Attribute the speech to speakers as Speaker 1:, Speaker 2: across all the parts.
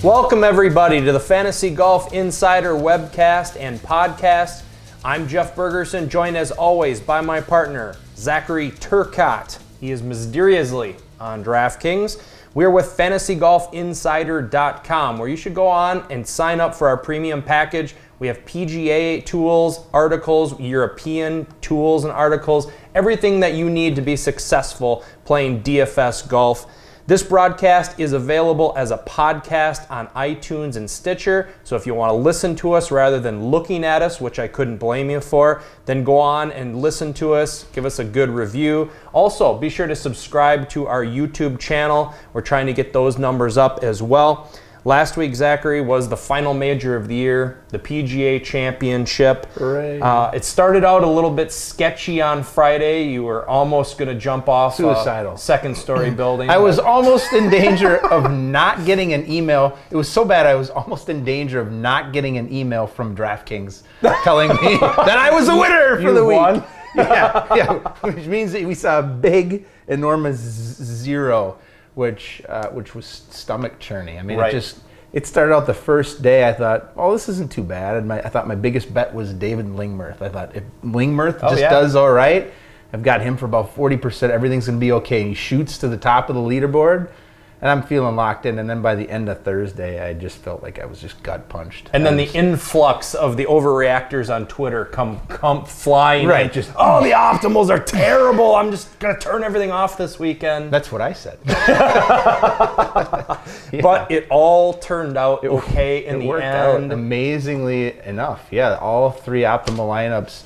Speaker 1: Welcome everybody to the Fantasy Golf Insider Webcast and Podcast. I'm Jeff Bergerson, joined as always by my partner, Zachary Turcotte. He is mysteriously on DraftKings. We're with FantasyGolfInsider.com, where you should go on and sign up for our premium package. We have PGA tools, articles, European tools and articles, everything that you need to be successful playing DFS golf. This broadcast is available as a podcast on iTunes and Stitcher, so if you want to listen to us rather than looking at us, which I couldn't blame you for, then go on and listen to us, give us a good review. Also, be sure to subscribe to our YouTube channel. We're trying to get those numbers up as well. Last week, Zachary, was the final major of the year, the PGA Championship.
Speaker 2: Hooray.
Speaker 1: It started out a little bit sketchy on Friday. You were almost going to jump off
Speaker 2: Suicidal.
Speaker 1: a second-story building.
Speaker 2: I was almost in danger of not getting an email. It was so bad I was almost in danger of not getting an email from DraftKings telling me that I was a winner for the week.
Speaker 1: Won?
Speaker 2: Yeah, which means that we saw a big, enormous zero. Which was stomach churning. I mean,
Speaker 1: right.
Speaker 2: It started out the first day. I thought, oh, this isn't too bad. And I thought my biggest bet was David Lingmerth. I thought if Lingmerth does all right, I've got him for about 40%. Everything's going to be okay. And he shoots to the top of the leaderboard, and I'm feeling locked in. And then by the end of Thursday, I just felt like I was just gut punched.
Speaker 1: And then the influx of the overreactors on Twitter come flying.
Speaker 2: Right.
Speaker 1: And the optimals are terrible. I'm just going to turn everything off this weekend.
Speaker 2: That's what I said.
Speaker 1: But it all turned out okay in the
Speaker 2: worked
Speaker 1: end.
Speaker 2: Out amazingly enough. Yeah, all three optimal lineups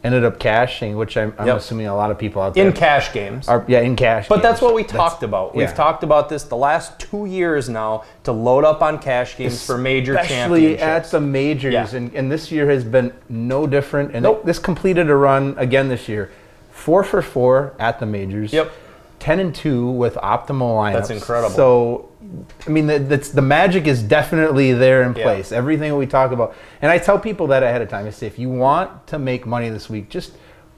Speaker 2: ended up cashing, which I'm assuming a lot of people out there
Speaker 1: in cash games.
Speaker 2: In cash
Speaker 1: But
Speaker 2: games.
Speaker 1: that's what we talked about. We've talked about this the last 2 years now to load up on cash games for major championships.
Speaker 2: Especially at the majors.
Speaker 1: Yeah.
Speaker 2: And this year has been no different. And this completed a run again this year. 4 for 4 at the majors.
Speaker 1: Yep.
Speaker 2: 10-2 with optimal lineups.
Speaker 1: That's incredible.
Speaker 2: So, I mean, the magic is definitely there in place. Yeah. Everything we talk about. And I tell people that ahead of time. I say, if you want to make money this week, just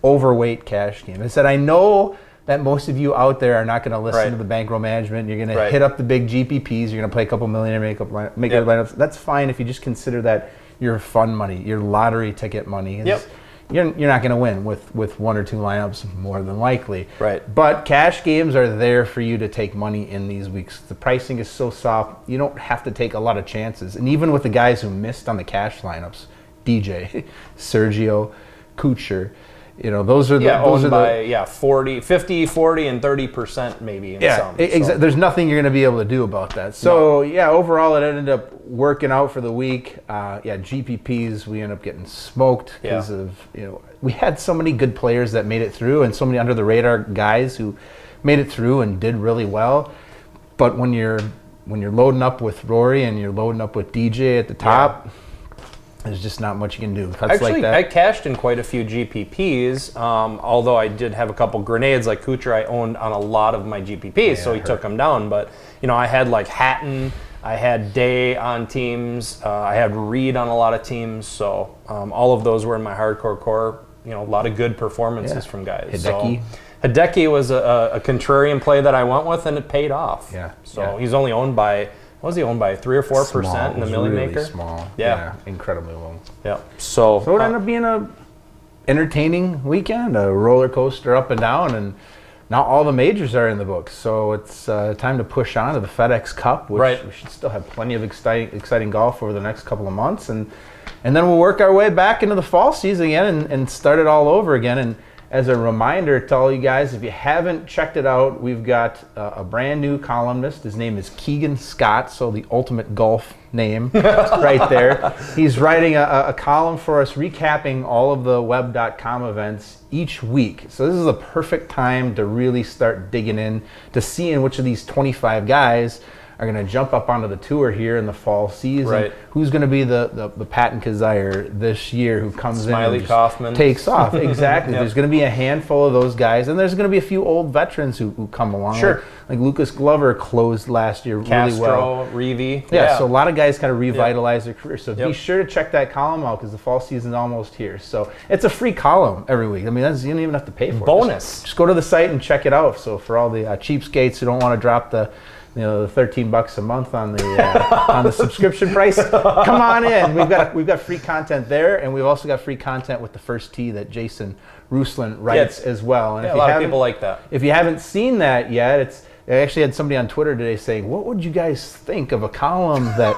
Speaker 2: overweight cash game. I said, I know that most of you out there are not going to listen to the bankroll management. You're going to hit up the big GPPs. You're going to play a couple millionaire make lineups. That's fine if you just consider that your fun money, your lottery ticket money. You're not going to win with 1 or 2 lineups, more than likely.
Speaker 1: Right.
Speaker 2: But cash games are there for you to take money in these weeks. The pricing is so soft, you don't have to take a lot of chances. And even with the guys who missed on the cash lineups, DJ, Sergio, Kuchar, those are the
Speaker 1: 50, 40, and 30% maybe in some.
Speaker 2: There's nothing you're going to be able to do about that. So overall it ended up working out for the week. GPPs we ended up getting smoked because of we had so many good players that made it through and so many under the radar guys who made it through and did really well. But when you're loading up with Rory and you're loading up with DJ at the top. There's just not much you can do.
Speaker 1: Actually, I cashed in quite a few GPPs, although I did have a couple grenades like Kuchar I owned on a lot of my GPPs, so he took them down. But, I had like Hatton, I had Day on teams, I had Reed on a lot of teams, so all of those were in my hardcore core. A lot of good performances from guys.
Speaker 2: Hideki.
Speaker 1: Hideki was a contrarian play that I went with, and it paid off. He's only owned by... What was he owned by 3 or 4% in the Millie
Speaker 2: really
Speaker 1: Maker?
Speaker 2: Small.
Speaker 1: Yeah,
Speaker 2: incredibly low.
Speaker 1: Yeah. So
Speaker 2: it ended up being a entertaining weekend, a roller coaster up and down, and now all the majors are in the books. So it's time to push on to the FedEx Cup, which we should still have plenty of exciting golf over the next couple of months, and then we'll work our way back into the fall season again and start it all over again. And as a reminder to all you guys, if you haven't checked it out, we've got a brand new columnist. His name is Keegan Scott, so the ultimate golf name right there. He's writing a column for us recapping all of the web.com events each week. So this is a perfect time to really start digging in to seeing which of these 25 guys are going to jump up onto the tour here in the fall season.
Speaker 1: Right.
Speaker 2: Who's going to be the Patton Kazire this year who comes
Speaker 1: Smiley
Speaker 2: in and
Speaker 1: Kaufman
Speaker 2: takes off? Exactly. There's going to be a handful of those guys, and there's going to be a few old veterans who come along.
Speaker 1: Sure.
Speaker 2: Like Lucas Glover closed last year really well.
Speaker 1: Castro, Reevy.
Speaker 2: Yeah, so a lot of guys kind of revitalize their career. So be sure to check that column out because the fall season's almost here. So it's a free column every week. I mean, you don't even have to pay for it.
Speaker 1: Bonus.
Speaker 2: Just go to the site and check it out. So for all the cheapskates who don't want to drop the the $13 a month on the subscription price, come on in. We've got free content there, and we've also got free content with the first tee that Jason Ruslan writes as well. And
Speaker 1: a lot of people like that.
Speaker 2: If you haven't seen that yet, I actually had somebody on Twitter today saying, "What would you guys think of a column that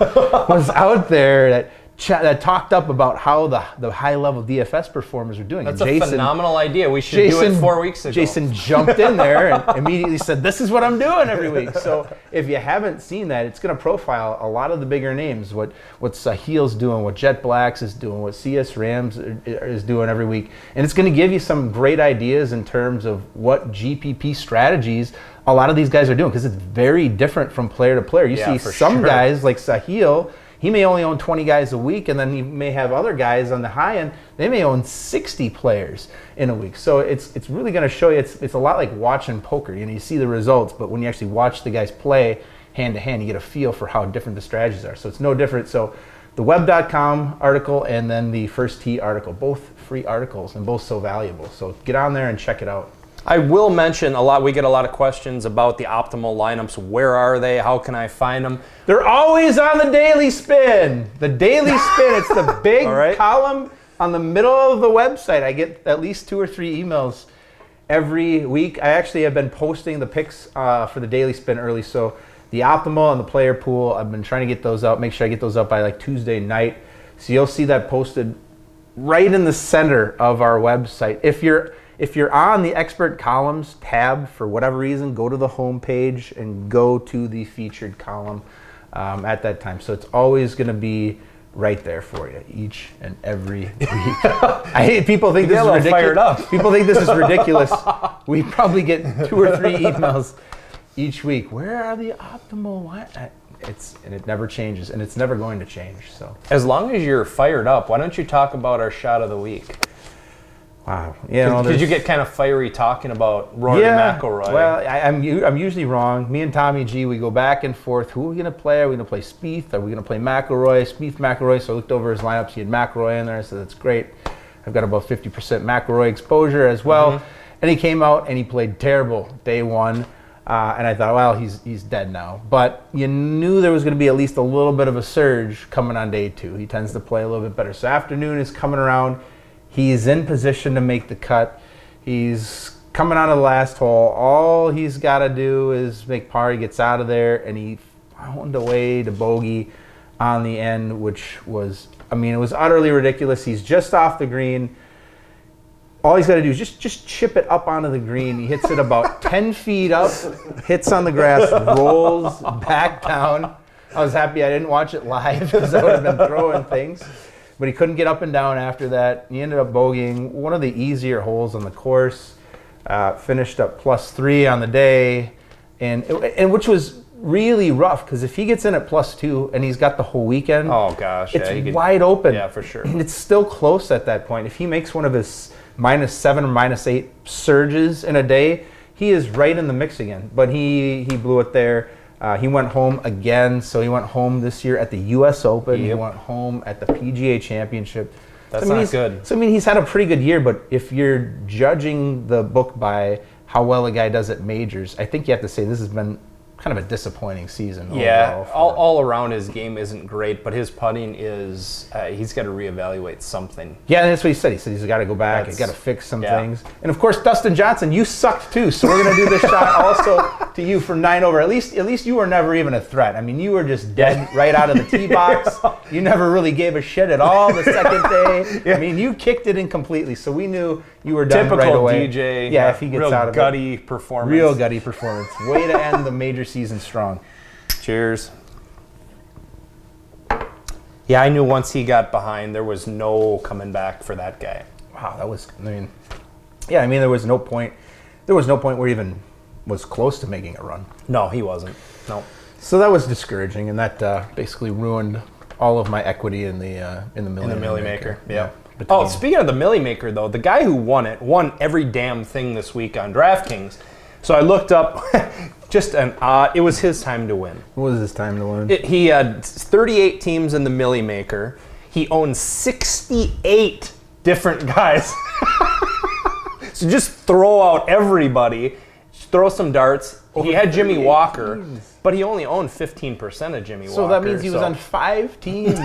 Speaker 2: was out there that talked up about how the high-level DFS performers are doing?"
Speaker 1: That's a phenomenal idea. We should do it 4 weeks ago.
Speaker 2: Jason jumped in there and immediately said, "This is what I'm doing every week." So if you haven't seen that, it's going to profile a lot of the bigger names, what Sahil's doing, what Jet Blacks is doing, what CS Rams is doing every week. And it's going to give you some great ideas in terms of what GPP strategies a lot of these guys are doing, because it's very different from player to player. You see some guys like Sahil, he may only own 20 guys a week, and then he may have other guys on the high end, they may own 60 players in a week. So it's really going to show you, it's a lot like watching poker. You see the results, but when you actually watch the guys play hand to hand, you get a feel for how different the strategies are. So it's no different. So the web.com article and then the First Tee article, both free articles and both so valuable. So get on there and check it out.
Speaker 1: I will mention we get a lot of questions about the optimal lineups. Where are they? How can I find them?
Speaker 2: They're always on the Daily Spin. The Daily Spin, it's the big column on the middle of the website. I get at least 2 or 3 emails every week. I actually have been posting the picks for the Daily Spin early. So the optimal and the player pool, I've been trying to get those out. Make sure I get those up by like Tuesday night. So you'll see that posted right in the center of our website. If you're on the expert columns tab, for whatever reason, go to the home page and go to the featured column at that time. So it's always going to be right there for you each and every week. People think this is ridiculous.
Speaker 1: Fired up.
Speaker 2: People think this is ridiculous. We probably get 2 or 3 emails each week. Where are the optimal? And it never changes, and it's never going to change. So
Speaker 1: as long as you're fired up, why don't you talk about our shot of the week?
Speaker 2: Wow.
Speaker 1: Because you get kind of fiery talking about Rory Mcilroy.
Speaker 2: Well, I'm usually wrong. Me and Tommy G, we go back and forth. Who are we going to play? Are we going to play Spieth? Are we going to play McIlroy? Spieth, McIlroy. So I looked over his lineups. He had McIlroy in there. I said, that's great. I've got about 50% McIlroy exposure as well. Mm-hmm. And he came out and he played terrible day one. And I thought, well, he's dead now. But you knew there was going to be at least a little bit of a surge coming on day 2. He tends to play a little bit better. So afternoon is coming around. He's in position to make the cut. He's coming out of the last hole. All he's got to do is make par. He gets out of there, and he found a way to bogey on the end, which was, it was utterly ridiculous. He's just off the green. All he's got to do is just chip it up onto the green. He hits it about 10 feet up, hits on the grass, rolls back down. I was happy I didn't watch it live because I would have been throwing things. But he couldn't get up and down after that. He ended up bogeying one of the easier holes on the course. Finished up +3 on the day, and which was really rough because if he gets in at +2 and he's got the whole weekend,
Speaker 1: oh gosh,
Speaker 2: it's wide open.
Speaker 1: Yeah, for sure.
Speaker 2: It's still close at that point. If he makes one of his -7 or -8 surges in a day, he is right in the mix again. But he blew it there. He went home again, so he went home this year at the U.S. Open. Yep. He went home at the PGA Championship.
Speaker 1: That's not good.
Speaker 2: So, he's had a pretty good year, but if you're judging the book by how well a guy does at majors, I think you have to say this has been kind of a disappointing season.
Speaker 1: Yeah, all around his game isn't great, but his putting is, he's got to reevaluate something.
Speaker 2: Yeah, and that's what he said. He said he's got to go back, he's got to fix some things. And of course, Dustin Johnson, you sucked too, so we're going to do this shot also to you for 9 over. At least you were never even a threat. You were just dead right out of the tee box. You never really gave a shit at all the second day. You kicked it in completely, so we knew you were done right away.
Speaker 1: Typical DJ.
Speaker 2: Yeah, if he gets out of
Speaker 1: gutty performance.
Speaker 2: Real gutty performance. Way to end the major season strong.
Speaker 1: Cheers. Yeah, I knew once he got behind, there was no coming back for that guy.
Speaker 2: Wow, that was, there was no point. There was no point where he even was close to making a run.
Speaker 1: No, he wasn't. No.
Speaker 2: So that was discouraging, and that basically ruined all of my equity in the Millie Maker.
Speaker 1: Yeah. Oh, speaking of the Millie Maker, though, the guy who won every damn thing this week on DraftKings. So I looked up, it was his time to win.
Speaker 2: What was his time to win?
Speaker 1: He had 38 teams in the Millie Maker. He owned 68 different guys. So just throw out everybody. throw some darts. He had Jimmy Walker, but he only owned 15% of Jimmy Walker.
Speaker 2: So that means he was on 5 teams.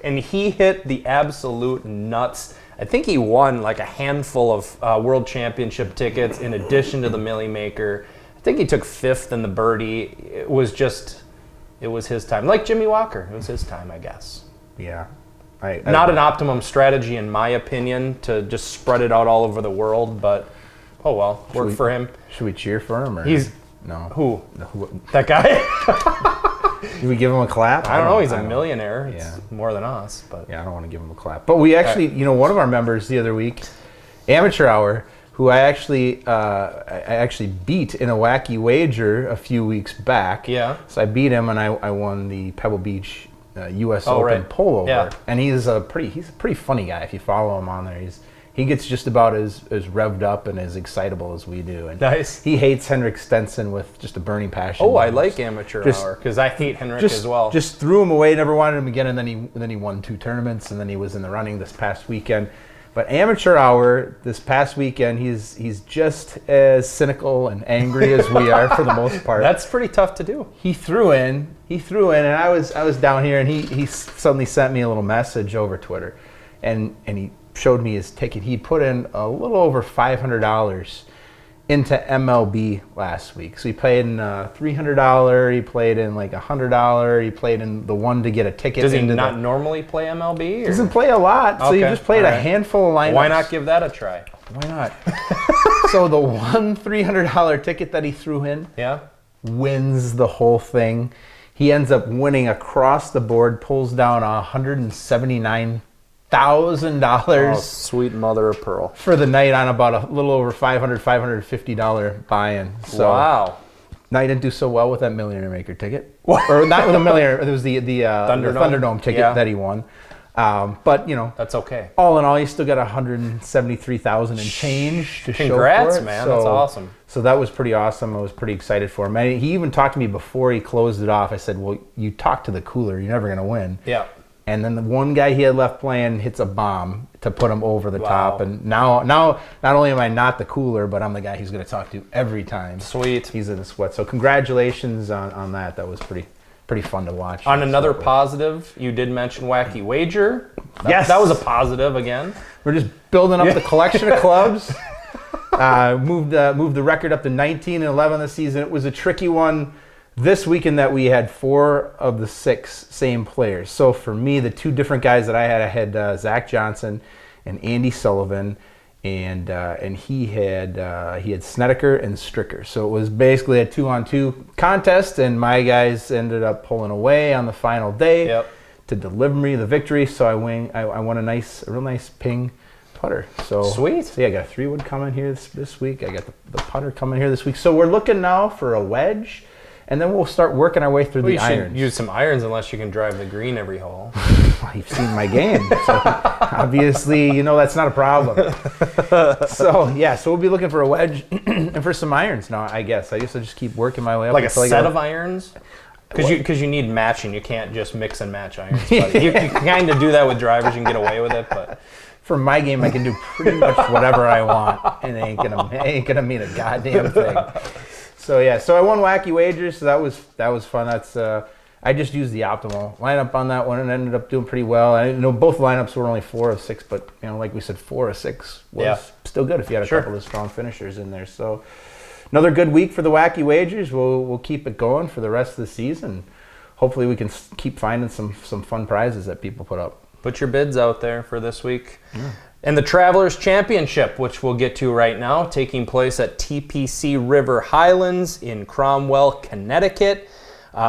Speaker 1: And he hit the absolute nuts. I think he won like a handful of World Championship tickets in addition to the Millie Maker. I think he took 5th in the birdie. It was his time. Like Jimmy Walker, it was his time, I guess.
Speaker 2: Yeah.
Speaker 1: Not an optimum strategy, in my opinion, to just spread it out all over the world, but oh well, worked for him.
Speaker 2: Should we cheer for him? Or no.
Speaker 1: Who? That guy?
Speaker 2: Do we give him a clap?
Speaker 1: I don't know. He's a millionaire. It's more than us, but
Speaker 2: yeah, I don't want to give him a clap. But we actually, one of our members the other week, Amateur Hour, who I actually beat in a wacky wager a few weeks back. Yeah. So I beat him, and I won the Pebble Beach U.S. Open pullover. Yeah. And he's a pretty funny guy. If you follow him on there, he gets just about as revved up and as excitable as we do. And
Speaker 1: nice.
Speaker 2: He hates Henrik Stenson with just a burning passion.
Speaker 1: Oh, I like Amateur Hour because I hate Henrik as well.
Speaker 2: Just threw him away, never wanted him again, and then he won 2 tournaments, and then he was in the running this past weekend. But Amateur Hour this past weekend, he's just as cynical and angry as we are for the most part.
Speaker 1: That's pretty tough to do.
Speaker 2: He threw in, and I was down here, and he suddenly sent me a little message over Twitter, and he showed me his ticket. He put in a little over $500 into MLB last week. So he played in $300, he played in like $100, he played in the one to get a ticket.
Speaker 1: Does he not normally play MLB?
Speaker 2: Or? Doesn't play a lot, so he just played a handful of lineups.
Speaker 1: Why not give that a try?
Speaker 2: Why not? So the one $300 ticket that he threw in wins the whole thing. He ends up winning across the board, pulls down $179,000.
Speaker 1: Oh, sweet mother of pearl.
Speaker 2: For the night on about a little over $550 buy-in. So,
Speaker 1: wow.
Speaker 2: Now he didn't do so well with that Millionaire Maker ticket. Or not with a Millionaire, it was the Thunderdome ticket that he won. But,
Speaker 1: that's okay.
Speaker 2: All in all, he still got $173,000 and change to show for it.
Speaker 1: Congrats, man. That's awesome.
Speaker 2: So that was pretty awesome. I was pretty excited for him. And he even talked to me before he closed it off. I said, well, you talk to the cooler. You're never going to win.
Speaker 1: Yeah.
Speaker 2: And then the one guy he had left playing hits a bomb to put him over the top. And now, not only am I not the cooler, but I'm the guy he's going to talk to every time.
Speaker 1: Sweet.
Speaker 2: He's in a sweat. So congratulations on that. That was pretty fun to watch.
Speaker 1: On another positive, you did mention Wacky Wager.
Speaker 2: Yes.
Speaker 1: That was a positive again.
Speaker 2: We're just building up the collection of clubs. Moved the record up to 19 and 11 this season. It was a tricky one this weekend that we had 4 of the 6 same players. So for me, the 2 different guys that I had Zach Johnson and Andy Sullivan, and he had Snedeker and Stricker. So it was basically a 2-on-2 contest, and my guys ended up pulling away on the final day to deliver me the victory. So I won a real nice ping putter. So
Speaker 1: sweet.
Speaker 2: So I got a 3-wood coming here this week. I got the putter coming here this week. So we're looking now for a wedge. And then we'll start working our way through the irons.
Speaker 1: Use some irons unless you can drive the green every hole.
Speaker 2: Well, you've seen my game. So obviously, that's not a problem. So we'll be looking for a wedge and for some irons now, I guess. I just keep working my way up.
Speaker 1: Like a set of irons? Because you need matching. You can't just mix and match irons. But you kind of do that with drivers. You can get away with it, but...
Speaker 2: For my game, I can do pretty much whatever I want, and it ain't gonna mean a goddamn thing. So I won Wacky Wagers, so that was fun. That's I just used the optimal lineup on that one and ended up doing pretty well. I know both lineups were only 4 of 6, but like we said, 4 of 6 was still good if you had a couple of strong finishers in there. So another good week for the Wacky Wagers. We'll keep it going for the rest of the season. Hopefully we can keep finding some fun prizes that people put up.
Speaker 1: Put your bids out there for this week. Yeah. And the Travelers Championship, which we'll get to right now, taking place at TPC River Highlands in Cromwell, Connecticut.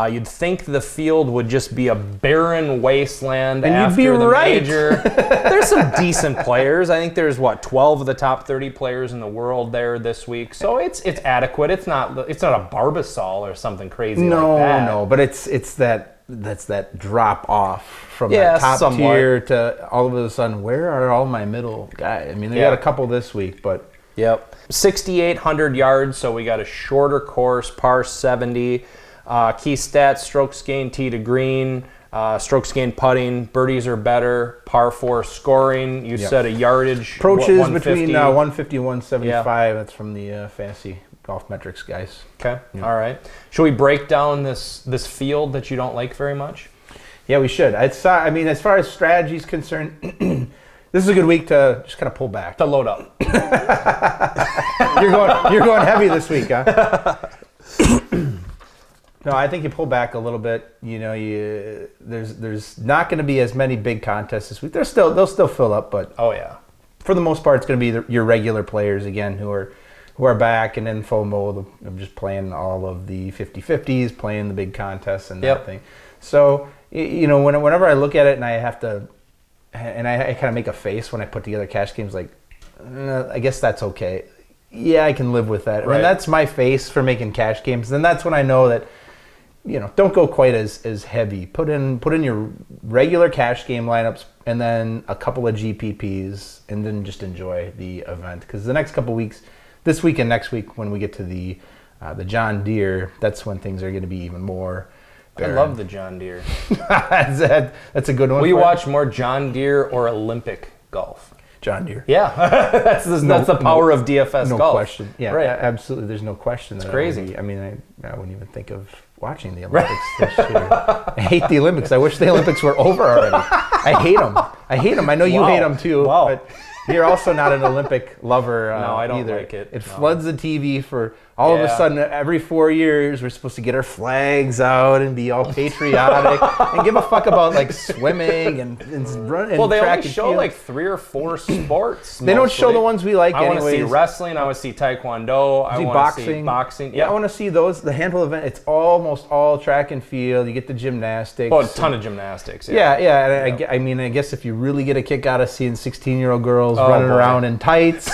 Speaker 1: You'd think the field would just be a barren wasteland after the major. There's some decent players. I think there's 12 of the top 30 players in the world there this week. So it's adequate. It's not a Barbasol or something crazy like that.
Speaker 2: No, but it's that drop off from that top tier to all of a sudden, where are all my middle guys? I mean, they got a couple this week, but...
Speaker 1: Yep. 6,800 yards, so we got a shorter course, par 70. Key stats, strokes gained, tee to green, strokes gained putting, birdies are better, par 4 scoring. You said a yardage.
Speaker 2: Approaches between 150 and 175.
Speaker 1: Yeah.
Speaker 2: That's from the fancy golf metrics guys.
Speaker 1: Okay. Yeah. All right. Should we break down this field that you don't like very much?
Speaker 2: Yeah, we should. As far as strategy is concerned, this is a good week to just kind of pull back.
Speaker 1: To load up.
Speaker 2: You're going heavy this week, huh? No, I think you pull back a little bit. There's not going to be as many big contests this week. They'll still fill up, but for the most part, it's going to be your regular players again who are back and in full mode of just playing all of the 50-50s, playing the big contests and that thing. So whenever I look at it and I have to. And I kind of make a face when I put together cash games like, I guess that's okay. Yeah, I can live with that. Right. I mean, that's my face for making cash games. Then that's when I know that, don't go quite as heavy. Put in your regular cash game lineups and then a couple of GPPs and then just enjoy the event. Because the next couple weeks, this week and next week, when we get to the John Deere, that's when things are going to be even more.
Speaker 1: I love the John Deere.
Speaker 2: That's a good one.
Speaker 1: Will you watch more John Deere or Olympic golf?
Speaker 2: John Deere.
Speaker 1: Yeah, that's the power of DFS
Speaker 2: golf.
Speaker 1: No
Speaker 2: question. Yeah, right. Absolutely. There's no question.
Speaker 1: It's crazy.
Speaker 2: I wouldn't even think of watching the Olympics this year. I hate the Olympics. I wish the Olympics were over already. I hate them. I know you hate them too.
Speaker 1: Wow.
Speaker 2: But you're also not an Olympic lover
Speaker 1: no, I don't
Speaker 2: either.
Speaker 1: Like it.
Speaker 2: It floods the TV for all of a sudden every 4 years we're supposed to get our flags out and be all patriotic and give a fuck about like swimming and running.
Speaker 1: Well, they only show like 3 or 4 sports.
Speaker 2: They don't show the ones we like.
Speaker 1: I want to see wrestling. I want to see taekwondo. I want to see boxing.
Speaker 2: Yeah, I want to see those. The handful event. It's almost all track and field. You get the gymnastics.
Speaker 1: Oh, a ton of gymnastics.
Speaker 2: Yeah. And I guess if you really get a kick out of seeing 16-year-old girls running around in tights,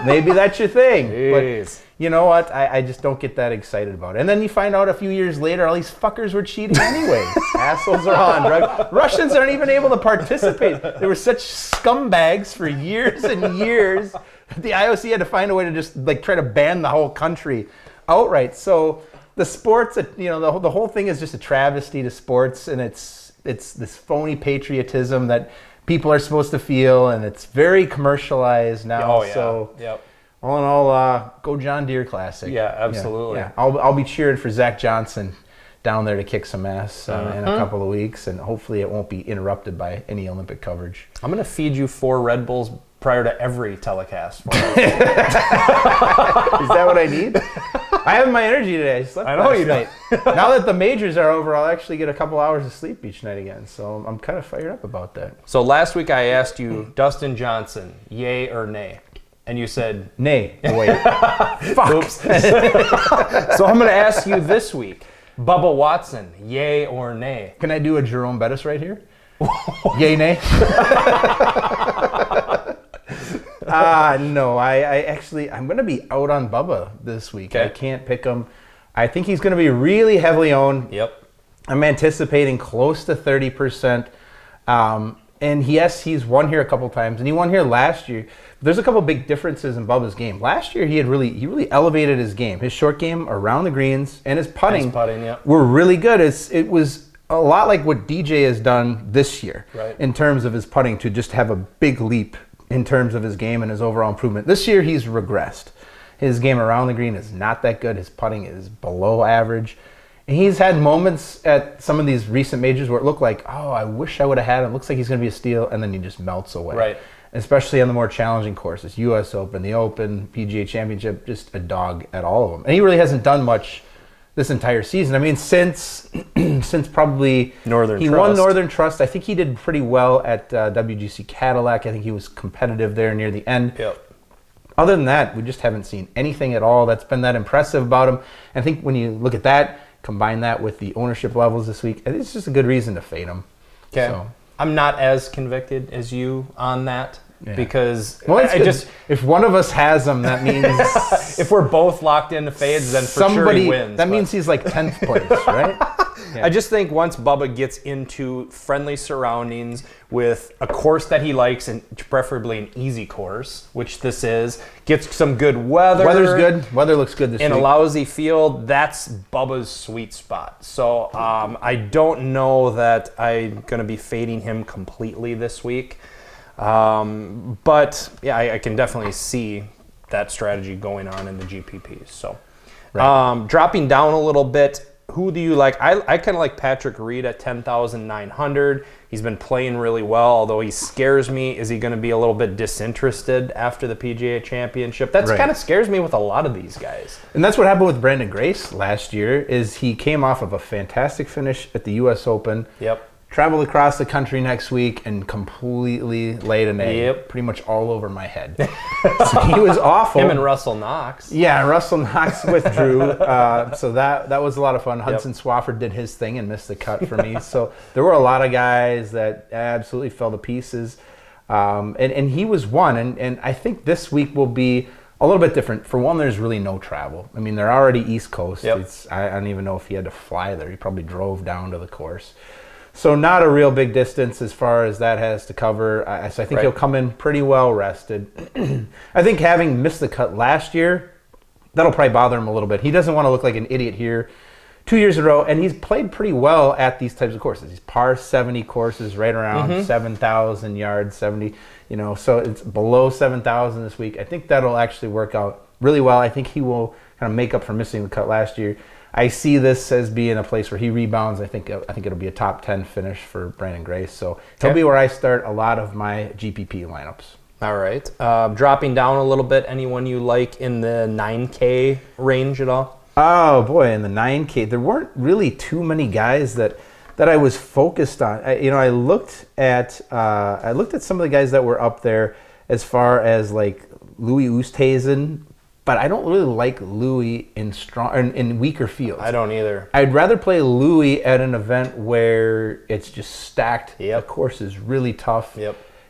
Speaker 2: maybe that's your thing.
Speaker 1: Jeez.
Speaker 2: But you know what? I just don't get that excited about it. And then you find out a few years later, all these fuckers were cheating anyway. Assholes are on drugs. Russians aren't even able to participate. They were such scumbags for years and years. The IOC had to find a way to just like try to ban the whole country outright. So the sports, the whole thing is just a travesty to sports, and it's this phony patriotism that people are supposed to feel, and it's very commercialized now.
Speaker 1: Oh yeah.
Speaker 2: So,
Speaker 1: yep.
Speaker 2: All in all, go John Deere Classic.
Speaker 1: Yeah, absolutely.
Speaker 2: Yeah. I'll be cheering for Zach Johnson down there to kick some ass in a couple of weeks, and hopefully it won't be interrupted by any Olympic coverage.
Speaker 1: I'm going to feed you 4 Red Bulls prior to every telecast.
Speaker 2: Is that what I need? I have my energy today. I slept last night. Now that the majors are over, I'll actually get a couple hours of sleep each night again, so I'm kind of fired up about that.
Speaker 1: So last week I asked you, Dustin Johnson, yay or nay? And you said...
Speaker 2: Nay. Wait. Fuck.
Speaker 1: Oops. So I'm going to ask you this week, Bubba Watson, yay or nay?
Speaker 2: Can I do a Jerome Bettis right here? Yay, nay? No. I'm going to be out on Bubba this week.
Speaker 1: Okay.
Speaker 2: I can't pick him. I think he's going to be really heavily owned.
Speaker 1: Yep.
Speaker 2: I'm anticipating close to 30%. And yes, he's won here a couple times, and he won here last year. There's a couple big differences in Bubba's game. Last year, he really elevated his game. His short game around the greens and his putting, were really good. It was a lot like what DJ has done this year in terms of his putting, to just have a big leap in terms of his game and his overall improvement. This year, he's regressed. His game around the green is not that good. His putting is below average. He's had moments at some of these recent majors where it looked like, oh, I wish I would have had him. Looks like he's going to be a steal, and then he just melts away.
Speaker 1: Right.
Speaker 2: Especially on the more challenging courses, U.S. Open, the Open, PGA Championship, just a dog at all of them. And he really hasn't done much this entire season. I mean, since probably
Speaker 1: Northern
Speaker 2: he
Speaker 1: Trust.
Speaker 2: won Northern Trust. I think he did pretty well at WGC Cadillac. I think he was competitive there near the end.
Speaker 1: Yep.
Speaker 2: Other than that, we just haven't seen anything at all that's been that impressive about him. And I think when you look at that, combine that with the ownership levels this week, it's just a good reason to fade him.
Speaker 1: Okay.
Speaker 2: So.
Speaker 1: I'm not as convicted as you on that because
Speaker 2: if one of us has him, that means
Speaker 1: if we're both locked into fades, then for sure he wins.
Speaker 2: That means he's like 10th place, right?
Speaker 1: I just think once Bubba gets into friendly surroundings with a course that he likes, and preferably an easy course, which this is, gets some good weather.
Speaker 2: Weather's good. Weather looks good this week.
Speaker 1: In a lousy field, that's Bubba's sweet spot. So I don't know that I'm going to be fading him completely this week. But yeah, I can definitely see that strategy going on in the GPPs. So dropping down a little bit, who do you like? I kind of like Patrick Reed at 10,900. He's been playing really well, although he scares me. Is he going to be a little bit disinterested after the PGA Championship? That kind of scares me with a lot of these guys.
Speaker 2: And that's what happened with Brandon Grace last year, is he came off of a fantastic finish at the U.S. Open.
Speaker 1: Yep.
Speaker 2: Traveled across the country next week and completely laid an egg pretty much all over my head. So he was awful.
Speaker 1: Him and Russell Knox.
Speaker 2: Yeah, Russell Knox withdrew. So that was a lot of fun. Hudson Swafford did his thing and missed the cut for me. So there were a lot of guys that absolutely fell to pieces. And he was one. And I think this week will be a little bit different. For one, there's really no travel. I mean, they're already East Coast. I don't even know if he had to fly there. He probably drove down to the course. So not a real big distance as far as that has to cover. So I think he'll come in pretty well rested. I think having missed the cut last year, that'll probably bother him a little bit. He doesn't want to look like an idiot here 2 years in a row, and he's played pretty well at these types of courses. These par 70 courses right around 7,000 yards, 70, so it's below 7,000 this week. I think that'll actually work out really well. I think he will kind of make up for missing the cut last year. I see this as being a place where he rebounds. I think it'll be a top 10 finish for Brandon Grace. So he'll be where I start a lot of my GPP lineups.
Speaker 1: All right. Dropping down a little bit, anyone you like in the 9K range at all?
Speaker 2: Oh, boy, in the 9K, there weren't really too many guys that I was focused on. I looked at some of the guys that were up there as far as like Louis Oosthuizen, but I don't really like Louis in weaker fields.
Speaker 1: I don't either.
Speaker 2: I'd rather play Louis at an event where it's just stacked. The course is really tough.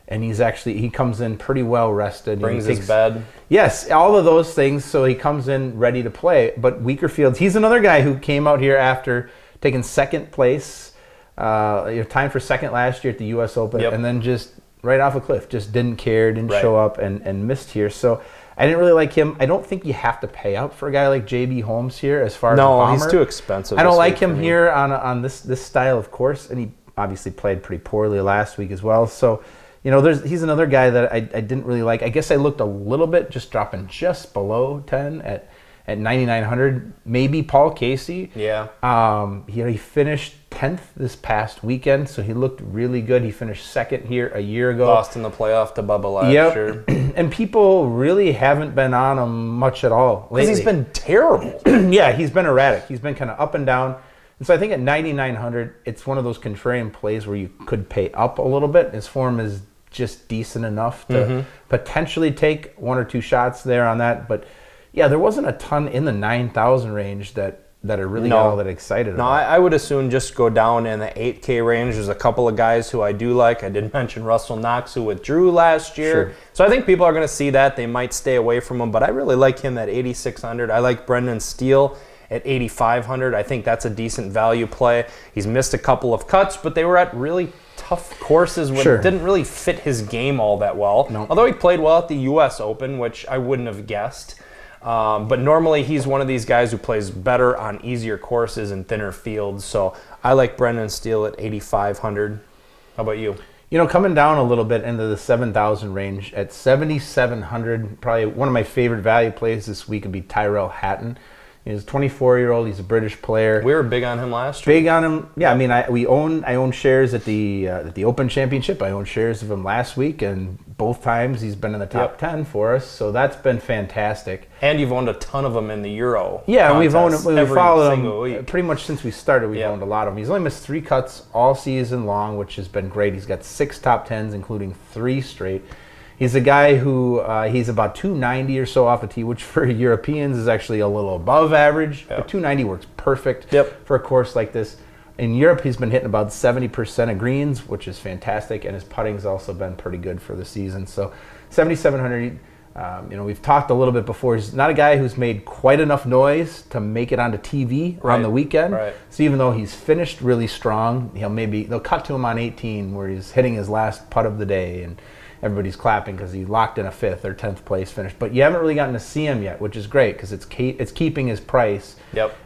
Speaker 2: And he comes in pretty well rested.
Speaker 1: Brings his bed.
Speaker 2: Yes, all of those things. So he comes in ready to play. But weaker fields, he's another guy who came out here after taking second place, timed for second last year at the U.S. Open, and then just right off a cliff, just didn't care, didn't show up, and missed here. So I didn't really like him. I don't think you have to pay up for a guy like J.B. Holmes here as far as a bomber.
Speaker 1: No, he's too expensive.
Speaker 2: I don't like him here on this style of course, and he obviously played pretty poorly last week as well. So, he's another guy that I didn't really like. I guess I looked a little bit, just dropping just below 10 at 9,900. Maybe Paul Casey. He finished 10th this past weekend, so he looked really good. He finished second here a year ago.
Speaker 1: Lost in the playoff to Bubba last year.
Speaker 2: And people really haven't been on him much at all lately.
Speaker 1: Because he's been terrible.
Speaker 2: He's been erratic. He's been kind of up and down. And so I think at 9,900, it's one of those contrarian plays where you could pay up a little bit. His form is just decent enough to potentially take one or two shots there on that. But yeah, there wasn't a ton in the 9,000 range that are really all that excited about.
Speaker 1: No, I would assume just go down in the 8K range. There's a couple of guys who I do like. I did mention Russell Knox, who withdrew last year. So I think people are going to see that. They might stay away from him, but I really like him at 8,600. I like Brendan Steele at 8,500. I think that's a decent value play. He's missed a couple of cuts, but they were at really tough courses which didn't really fit his game all that well. Although he played well at the U.S. Open, which I wouldn't have guessed. But normally he's one of these guys who plays better on easier courses and thinner fields. So I like Brendan Steele at 8,500. How about you?
Speaker 2: Coming down a little bit into the 7,000 range at 7,700, probably one of my favorite value plays this week would be Tyrell Hatton. He's a 24-year-old. He's a British player.
Speaker 1: We were big on him last year.
Speaker 2: Big on him. Yeah, I mean, I own shares at the Open Championship. I own shares of him last week, and both times he's been in the top 10 for us. So that's been fantastic.
Speaker 1: And you've owned a ton of them in the Euro.
Speaker 2: Yeah, we've owned him. We've followed him pretty much since we started. We've owned a lot of them. He's only missed 3 cuts all season long, which has been great. He's got 6 top 10s, including 3 straight. He's a guy who he's about 290 or so off a tee, which for Europeans is actually a little above average. But 290 works perfect for a course like this. In Europe, he's been hitting about 70% of greens, which is fantastic, and his putting's also been pretty good for the season. So 7,700. We've talked a little bit before. He's not a guy who's made quite enough noise to make it onto TV on the weekend.
Speaker 1: Right.
Speaker 2: So even though he's finished really strong, they'll cut to him on 18 where he's hitting his last putt of the day and everybody's clapping because he locked in a 5th or 10th place finish. But you haven't really gotten to see him yet, which is great because it's keeping his price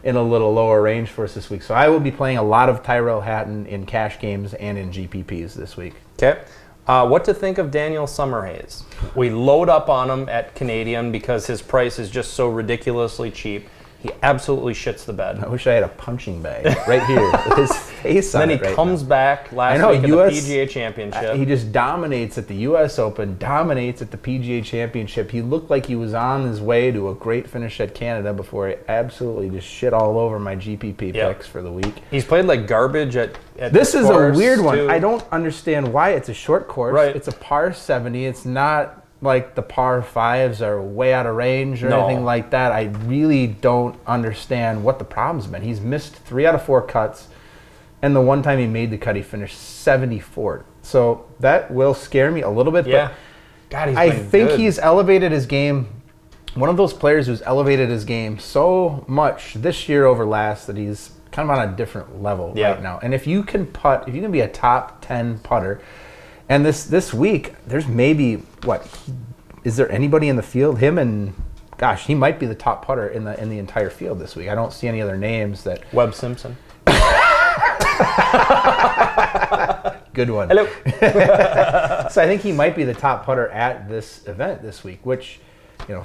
Speaker 2: in a little lower range for us this week. So I will be playing a lot of Tyrell Hatton in cash games and in GPPs this week.
Speaker 1: Okay. What to think of Daniel Summerhays? We load up on him at Canadian because his price is just so ridiculously cheap. He absolutely shits the bed.
Speaker 2: I wish I had a punching bag right here with his face on it.
Speaker 1: Then he comes back last week at the PGA Championship.
Speaker 2: He just dominates at the U.S. Open, dominates at the PGA Championship. He looked like he was on his way to a great finish at Canada before he absolutely just shit all over my GPP picks for the week.
Speaker 1: He's played like garbage at
Speaker 2: this is a weird one.
Speaker 1: Too.
Speaker 2: I don't understand why. It's a short course.
Speaker 1: Right.
Speaker 2: It's a par 70. It's not like the par 5s are way out of range or anything like that. I really don't understand what the problem's been. He's missed 3 out of 4 cuts, and the one time he made the cut, he finished 74th. So that will scare me a little bit.
Speaker 1: Yeah.
Speaker 2: But
Speaker 1: God,
Speaker 2: I think he's elevated his game. One of those players who's elevated his game so much this year over last that he's kind of on a different level right now. And if you can putt, if you can be a top 10 putter, and this week, there's maybe, is there anybody in the field? Him and, gosh, he might be the top putter in the entire field this week. I don't see any other names that.
Speaker 1: Webb Simpson.
Speaker 2: Good one.
Speaker 1: Hello.
Speaker 2: So I think he might be the top putter at this event this week, which,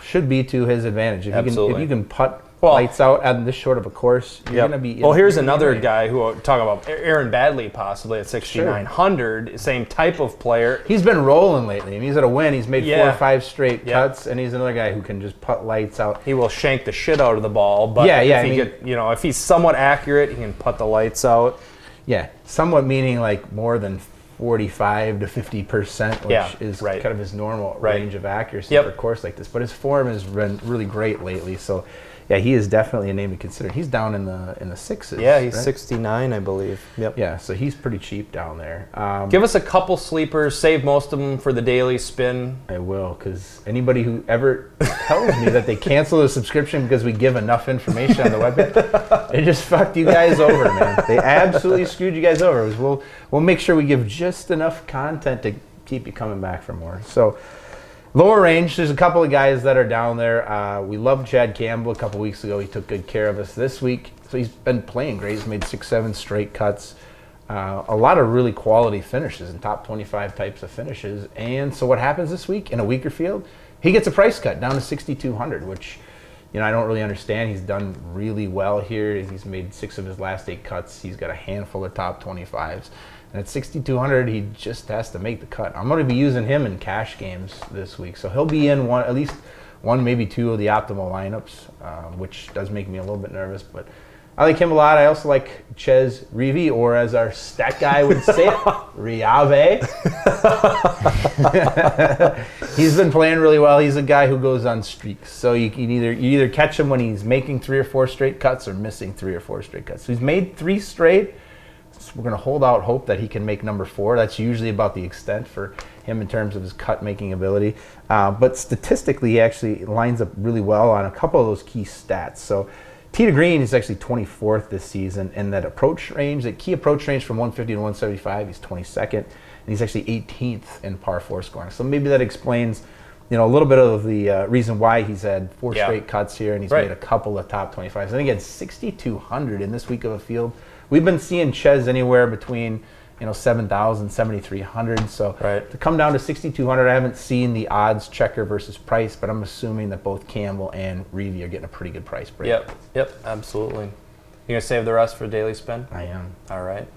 Speaker 2: should be to his advantage. If you can putt lights out on this short of a course, you're going to be.
Speaker 1: Well, here's another guy who talk about Aaron Badley possibly at 6,900. Sure. Same type of player.
Speaker 2: He's been rolling lately. I mean, he's at a win. He's made 4 or 5 straight cuts, and he's another guy who can just putt lights out.
Speaker 1: He will shank the shit out of the ball, but if he's somewhat accurate, he can putt the lights out.
Speaker 2: Yeah, somewhat meaning like more than 45 to 50%, which is kind of his normal range of accuracy for a course like this. But his form has been really great lately, so. Yeah, he is definitely a name to consider. He's down in the 6s.
Speaker 1: Yeah, he's 69, I believe. Yep.
Speaker 2: Yeah, so he's pretty cheap down there.
Speaker 1: Give us a couple sleepers. Save most of them for the daily spin.
Speaker 2: I will, because anybody who ever tells me that they cancel the subscription because we give enough information on the webpage, they just fucked you guys over, man. They absolutely screwed you guys over. We'll make sure we give just enough content to keep you coming back for more. So. Lower range, there's a couple of guys that are down there. We loved Chad Campbell a couple weeks ago. He took good care of us this week. So he's been playing great. He's made 6-7 straight cuts. A lot of really quality finishes and top 25 types of finishes. And so what happens this week in a weaker field? He gets a price cut down to 6,200, which I don't really understand. He's done really well here. He's made 6 of his last 8 cuts. He's got a handful of top 25s. And at 6,200, he just has to make the cut. I'm going to be using him in cash games this week. So he'll be in at least one, maybe 2 of the optimal lineups, which does make me a little bit nervous. But I like him a lot. I also like Ches Reavie, or as our stat guy would say, Riave. He's been playing really well. He's a guy who goes on streaks. So you either catch him when he's making 3 or 4 straight cuts or missing 3 or 4 straight cuts. So he's made 3 straight. So we're going to hold out hope that he can make number 4. That's usually about the extent for him in terms of his cut-making ability. But statistically, he actually lines up really well on a couple of those key stats. So tee to green is actually 24th this season, and that approach range, that key approach range from 150 to 175, he's 22nd, and he's actually 18th in par 4 scoring. So maybe that explains a little bit of the reason why he's had 4 straight cuts here, and he's made a couple of top 25s. And again, 6,200 in this week of a field. We've been seeing Ches anywhere between 7,000, 7,300. So to come down to 6,200, I haven't seen the odds checker versus price, but I'm assuming that both Campbell and Reavie are getting a pretty good price break.
Speaker 1: Yep, absolutely. You gonna save the rest for daily spin?
Speaker 2: I am.
Speaker 1: All right.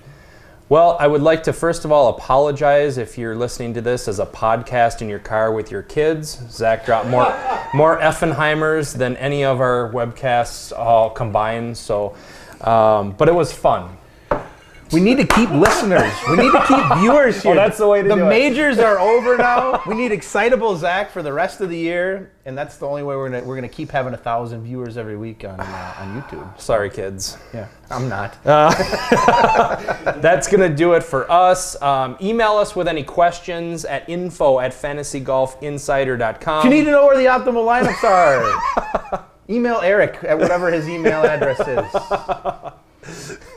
Speaker 1: Well, I would like to first of all apologize if you're listening to this as a podcast in your car with your kids. Zach dropped more Effenheimers than any of our webcasts all combined. So. But it was fun.
Speaker 2: We need to keep listeners. We need to keep viewers here.
Speaker 1: Oh, that's the way to do it.
Speaker 2: The majors are over now. We need excitable Zach for the rest of the year, and that's the only way we're gonna keep having 1,000 viewers every week on YouTube.
Speaker 1: Sorry, kids.
Speaker 2: Yeah, I'm not.
Speaker 1: That's gonna do it for us. Email us with any questions at info@fantasygolfinsider.com.
Speaker 2: If you need to know where the optimal lineups are, email Eric at whatever his email address is.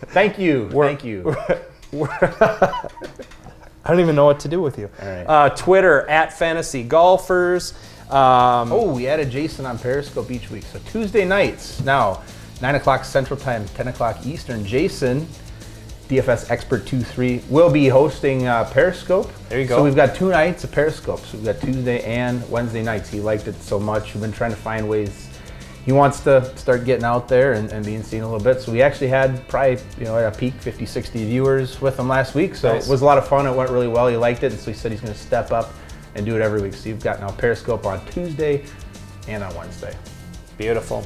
Speaker 2: Thank you. Thank you.
Speaker 1: I don't even know what to do with you.
Speaker 2: All right.
Speaker 1: Twitter @fantasygolfers.
Speaker 2: We added Jason on Periscope each week. So Tuesday nights now, 9 o'clock Central Time, 10 o'clock Eastern. Jason, DFS Expert 23, will be hosting Periscope.
Speaker 1: There you go.
Speaker 2: So we've got 2 nights of Periscope. So we've got Tuesday and Wednesday nights. He liked it so much. We've been trying to find ways. He wants to start getting out there and being seen a little bit. So we actually had probably, at a peak 50, 60 viewers with him last week. So
Speaker 1: nice.
Speaker 2: It was a lot of fun. It went really well. He liked it. And so he said he's going to step up and do it every week. So you've got now Periscope on Tuesday and on Wednesday.
Speaker 1: Beautiful.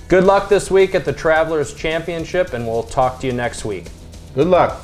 Speaker 1: Good luck this week at the Travelers Championship, and we'll talk to you next week.
Speaker 2: Good luck.